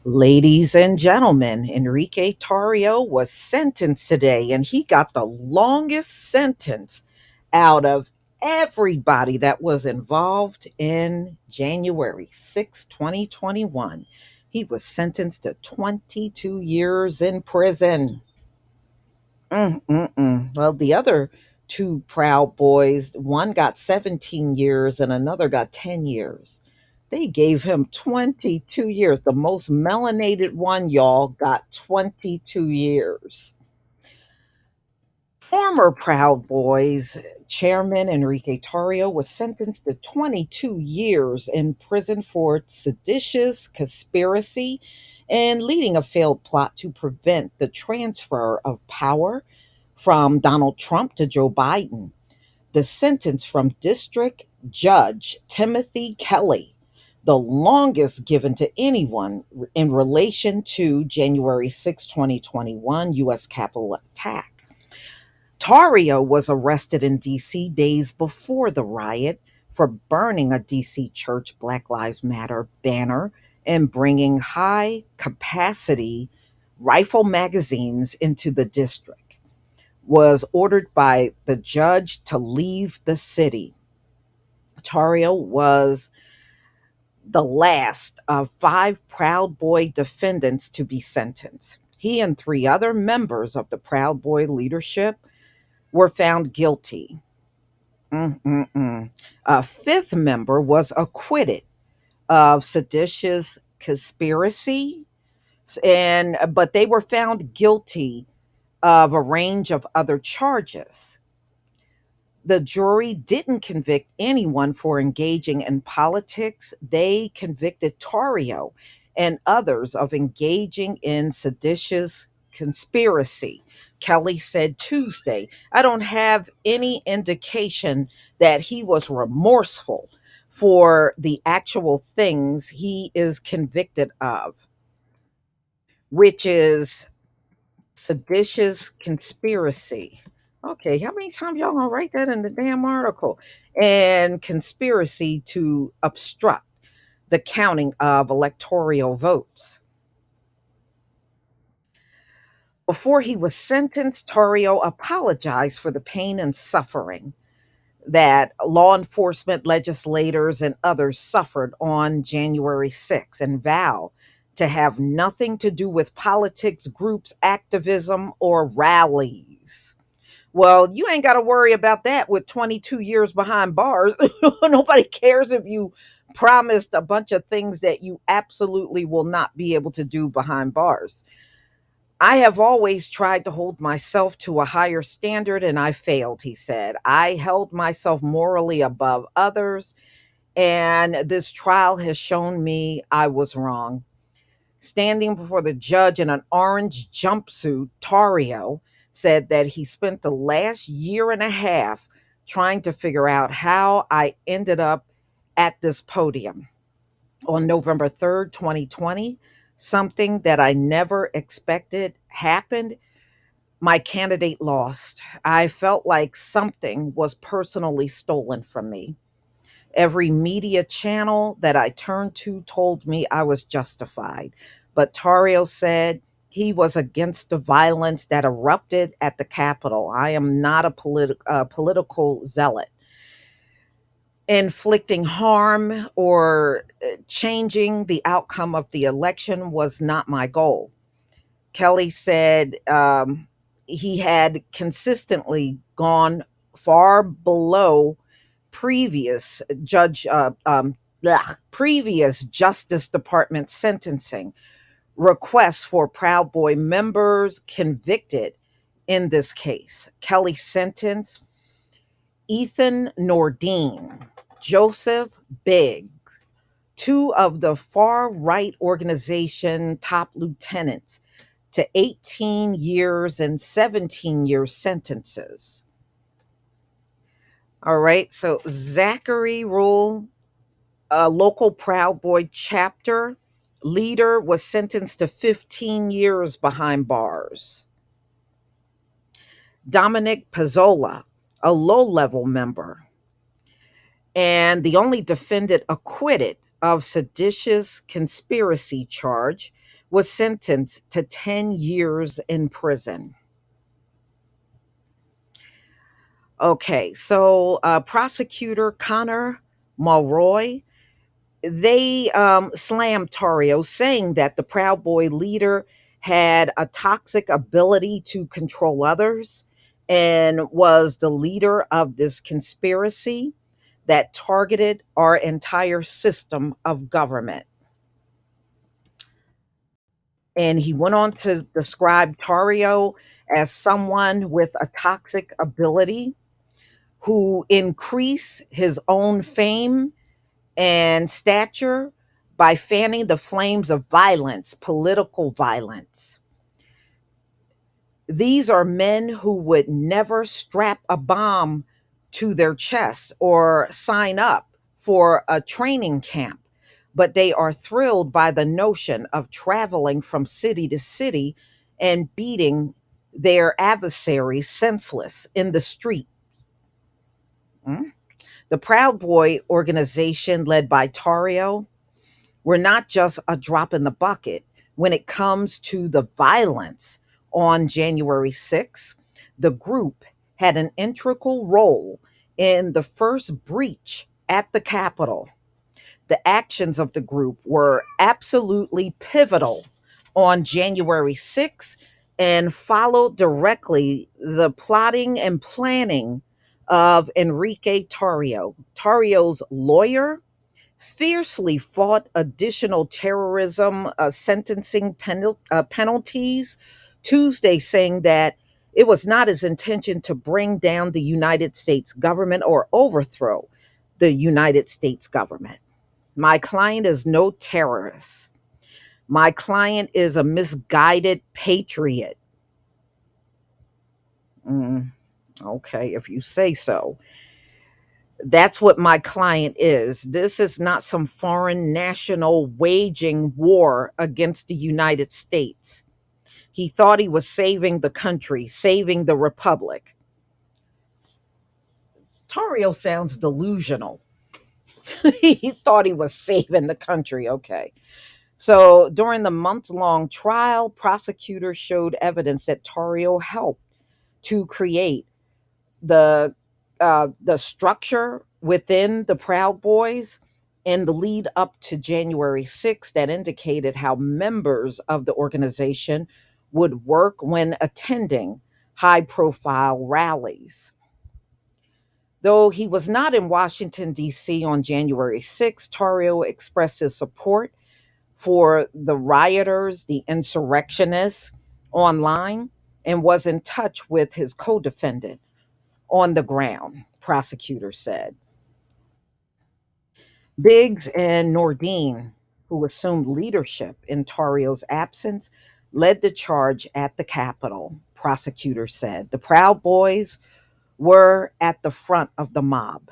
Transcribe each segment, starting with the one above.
Ladies and gentlemen, Enrique Tarrio was sentenced today, and he got the longest sentence out of everybody that was involved in January 6, 2021. He was sentenced to 22 years in prison. Well, the other two Proud Boys, one got 17 years and another got 10 years. They gave him 22 years. The most melanated one, y'all, got 22 years. Former Proud Boys chairman Enrique Tarrio was sentenced to 22 years in prison for seditious conspiracy and leading a failed plot to prevent the transfer of power from Donald Trump to Joe Biden. The sentence from District Judge Timothy Kelly, the longest given to anyone in relation to January 6, 2021 U.S. Capitol attack. Tarrio was arrested in D.C. days before the riot for burning a D.C. church Black Lives Matter banner and bringing high capacity rifle magazines into the district. Was ordered by the judge to leave the city. Tarrio was the last of five Proud Boy defendants to be sentenced. He and three other members of the Proud Boy leadership were found guilty. A fifth member was acquitted of seditious conspiracy, and but they were found guilty of a range of other charges. The jury didn't convict anyone for engaging in politics. They convicted Tarrio and others of engaging in seditious conspiracy. Kelly said Tuesday, I don't have any indication that he was remorseful for the actual things he is convicted of, which is seditious conspiracy. Okay, how many times y'all gonna write that in the damn article? And conspiracy to obstruct the counting of electoral votes. Before he was sentenced, Torrio apologized for the pain and suffering that law enforcement, legislators, and others suffered on January 6th and vowed to have nothing to do with politics, groups, activism, or rallies. Well, you ain't got to worry about that with 22 years behind bars. Nobody cares if you promised a bunch of things that you absolutely will not be able to do behind bars. I have always tried to hold myself to a higher standard and I failed, he said. I held myself morally above others, and this trial has shown me I was wrong. Standing before the judge in an orange jumpsuit, Tarrio said that he spent the last year and a half trying to figure out how I ended up at this podium. On November 3rd, 2020, something that I never expected happened. My candidate lost. I felt like something was personally stolen from me. Every media channel that I turned to told me I was justified. But Tarrio said he was against the violence that erupted at the Capitol. I am not a political zealot. Inflicting harm or changing the outcome of the election was not my goal. Kelly said he had consistently gone far below previous previous Justice Department sentencing requests for Proud Boy members convicted in this case. Kelly sentenced Ethan Nordine, Joseph Biggs, two of the far right organization top lieutenants, to 18 years and 17-year sentences. All right, so Zachary Rule, a local Proud Boy chapter leader, was sentenced to 15 years behind bars. Dominic Pizzola, a low level member, and the only defendant acquitted of seditious conspiracy charge, was sentenced to 10 years in prison. Okay, so prosecutor Connor Mulroy, they slammed Tarrio, saying that the Proud Boy leader had a toxic ability to control others and was the leader of this conspiracy that targeted our entire system of government. And he went on to describe Tarrio as someone with a toxic ability who increased his own fame and stature by fanning the flames of violence, political violence. These are men who would never strap a bomb to their chest or sign up for a training camp, but they are thrilled by the notion of traveling from city to city and beating their adversaries senseless in the street. Mm. The Proud Boy organization, led by Tarrio, were not just a drop in the bucket when it comes to the violence on January 6th. The group had an integral role in the first breach at the Capitol. The actions of the group were absolutely pivotal on January 6th and followed directly the plotting and planning of Enrique Tarrio. Tarrio's lawyer fiercely fought additional terrorism sentencing penalties Tuesday, saying that it was not his intention to bring down the United States government or overthrow the United States government. My client is no terrorist. My client is a misguided patriot. Mm, okay, if you say so. That's what my client is. This is not some foreign national waging war against the United States. He thought he was saving the country, saving the republic. Tario sounds delusional. He thought he was saving the country. Okay. So during the month long trial, prosecutors showed evidence that Tario helped to create the structure within the Proud Boys in the lead up to January 6th that indicated how members of the organization would work when attending high profile rallies. Though he was not in Washington, D.C. on January 6th, Tario expressed his support for the rioters, the insurrectionists online, and was in touch with his co defendant on the ground, prosecutors said. Biggs and Nordine, who assumed leadership in Tarrio's absence, led the charge at the Capitol, prosecutors said. The Proud Boys were at the front of the mob,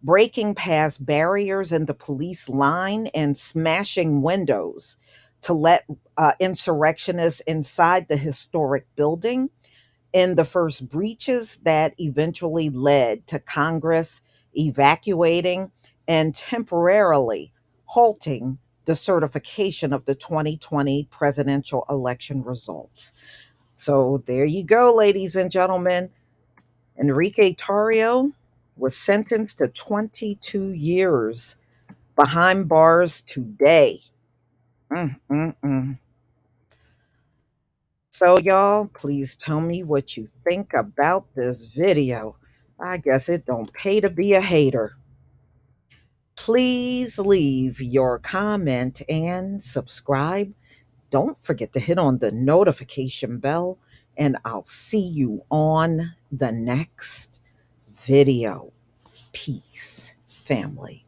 breaking past barriers in the police line and smashing windows to let insurrectionists inside the historic building in the first breaches that eventually led to Congress evacuating and temporarily halting the certification of the 2020 presidential election results. So there you go, ladies and gentlemen. Enrique Tarrio was sentenced to 22 years behind bars today. Mm, mm, mm. So, y'all, please tell me what you think about this video. I guess it don't pay to be a hater. Please leave your comment and subscribe. Don't forget to hit on the notification bell, and I'll see you on the next video. Peace, family.